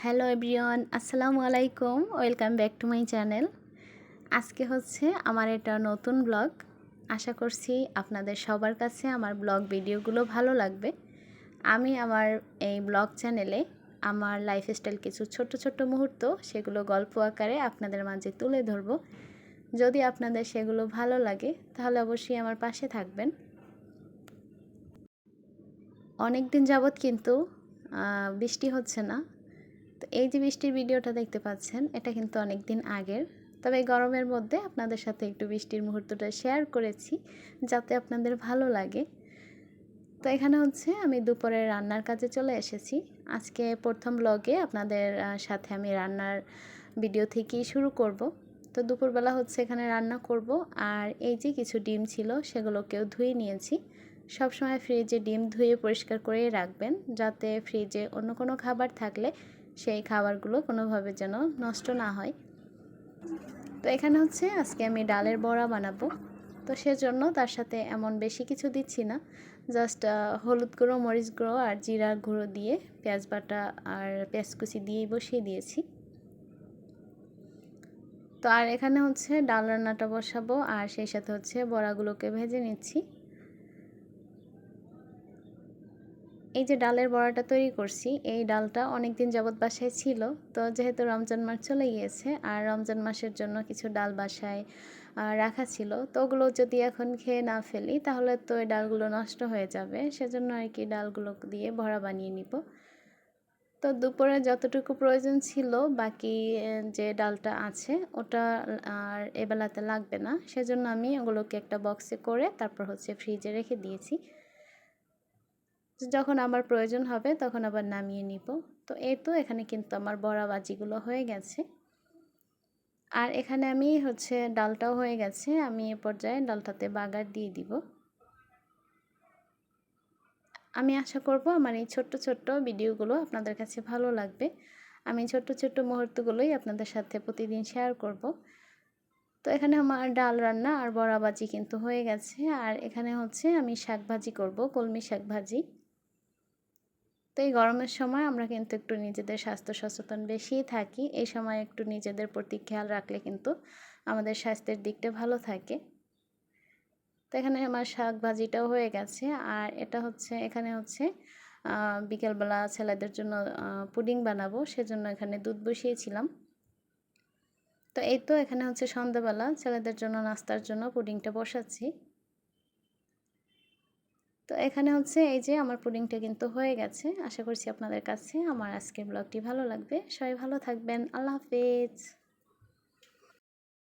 Hello everyone, আসসালামু আলাইকুম। Welcome back to my channel. আজকে হচ্ছে আমার এটা নতুন ব্লগ। আশা করছি আপনাদের সবার কাছে আমার ব্লগ ভিডিওগুলো ভালো লাগবে। আমি আমার এই ব্লগ চ্যানেলে আমার লাইফস্টাইল কিছু ছোট ছোট মুহূর্ত সেগুলো গল্প আকারে আপনাদের মাঝে তুলে ধরব। যদি আপনাদের সেগুলো ভালো লাগে তাহলে অবশ্যই আমার পাশে থাকবেন। অনেক দিন যাবৎ কিন্তু বৃষ্টি হচ্ছে না। তো এই যে বৃষ্টির ভিডিওটা দেখতে পাচ্ছেন, এটা কিন্তু অনেক দিন আগের। তবে এই গরমের মধ্যে আপনাদের সাথে একটু বৃষ্টির মুহূর্তটা শেয়ার করেছি যাতে আপনাদের ভালো লাগে। তো এখানে হচ্ছে আমি দুপুরে রান্নার কাজে চলে এসেছি। আজকে প্রথম ব্লগে আপনাদের সাথে আমি রান্নার ভিডিও থেকেই শুরু করব। তো দুপুরবেলা হচ্ছে এখানে রান্না করব। আর এই যে কিছু ডিম ছিল সেগুলোকেও ধুয়ে নিয়েছি। সবসময় ফ্রিজে ডিম ধুয়ে পরিষ্কার করে রাখবেন, যাতে ফ্রিজে অন্য কোনো খাবার থাকলে সেই খাবারগুলো কোনোভাবে যেন নষ্ট না হয়। তো এখানে হচ্ছে আজকে আমি ডালের বড়া বানাবো। তো সেজন্য তার সাথে এমন বেশি কিছু দিচ্ছি না, জাস্ট হলুদ গুঁড়ো, মরিচ গুঁড়ো আর জিরা গুঁড়ো দিয়ে পেঁয়াজ বাটা আর পেঁয়াজ কুচি দিয়েই বসিয়ে দিয়েছি। তো আর এখানে হচ্ছে ডাল রান্নাটা বসাবো আর সেই সাথে হচ্ছে বড়াগুলোকে ভেজে নিচ্ছি। এই যে ডালের বড়াটা তৈরি করছি, এই ডালটা অনেক দিন যাবৎ বাসায় ছিল। তো যেহেতু রমজান মাস চলে গিয়েছে আর রমজান মাসের জন্য কিছু ডাল বাসায় রাখা ছিল, তো ওগুলো যদি এখন খেয়ে না ফেলি তাহলে তো এই ডালগুলো নষ্ট হয়ে যাবে। সেজন্য আর কি ডালগুলো দিয়ে বড়া বানিয়ে নিব। তো দুপুরে যতটুকু প্রয়োজন ছিল বাকি যে ডালটা আছে ওটা আর এবেলাতে লাগবে না, সেজন্য আমি ওগুলোকে একটা বক্সে করে তারপর হচ্ছে ফ্রিজে রেখে দিয়েছি। যখন আমার প্রয়োজন হবে তখন আবার নামিয়ে নিব। তো এই তো এখানে কিন্তু আমার বড়া ভাজিগুলো হয়ে গেছে। আর এখানে আমি হচ্ছে ডালটাও হয়ে গেছে, আমি এ পর্যায়ে ডালটাতে বাগার দিয়ে দিব। আমি আশা করব আমার এই ছোট্ট ছোট্ট ভিডিওগুলো আপনাদের কাছে ভালো লাগবে। আমি ছোট্ট ছোট্ট মুহূর্তগুলোই আপনাদের সাথে প্রতিদিন শেয়ার করব। তো এখানে আমার ডাল রান্না আর বড়া ভাজি কিন্তু হয়ে গেছে। আর এখানে হচ্ছে আমি শাক ভাজি করব, কলমি শাক ভাজি। তো এই গরমের সময় আমরা কিন্তু একটু নিজেদের স্বাস্থ্য সচেতন বেশিই থাকি। এই সময় একটু নিজেদের প্রতি খেয়াল রাখলে কিন্তু আমাদের স্বাস্থ্যের দিকটা ভালো থাকে। তো এখানে আমার শাক ভাজিটাও হয়ে গেছে। আর এটা হচ্ছে এখানে হচ্ছে বিকেলবেলা ছেলেদের জন্য পুডিং বানাবো, সেজন্য এখানে দুধ বসিয়েছিলাম। তো এই তো এখানে হচ্ছে সন্ধ্যাবেলা ছেলেদের জন্য নাস্তার জন্য পুডিংটা বসাচ্ছি। তো এখানে হচ্ছে এই যে আমার পুডিংটা কিন্তু হয়ে গেছে। আশা করছি আপনাদের কাছে আমার আজকের ব্লগটি ভালো লাগবে। সবাই ভালো থাকবেন। আল্লাহ হাফেজ।